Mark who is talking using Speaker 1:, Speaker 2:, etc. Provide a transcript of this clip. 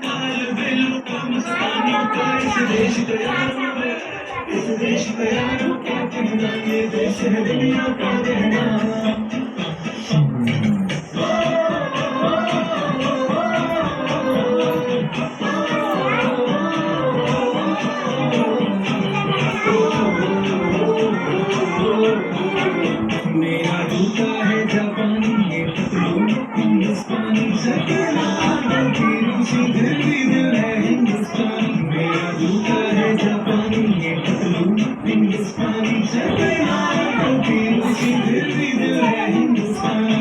Speaker 1: काल बेलों का मस्तानों का इस देश का यारों में, इस देश का यारों क्या कहना, ये देश है दुनिया का कहना। मेरा जूता है जापानी, ये पतलून हिंदुस्तानी, रूसी दिल भी दिल है हिंदुस्तानी। मेरा जूता है जापानी, ये पतलून हिंदुस्तानी, रूसी दिल भी दिल है हिंदुस्तानी।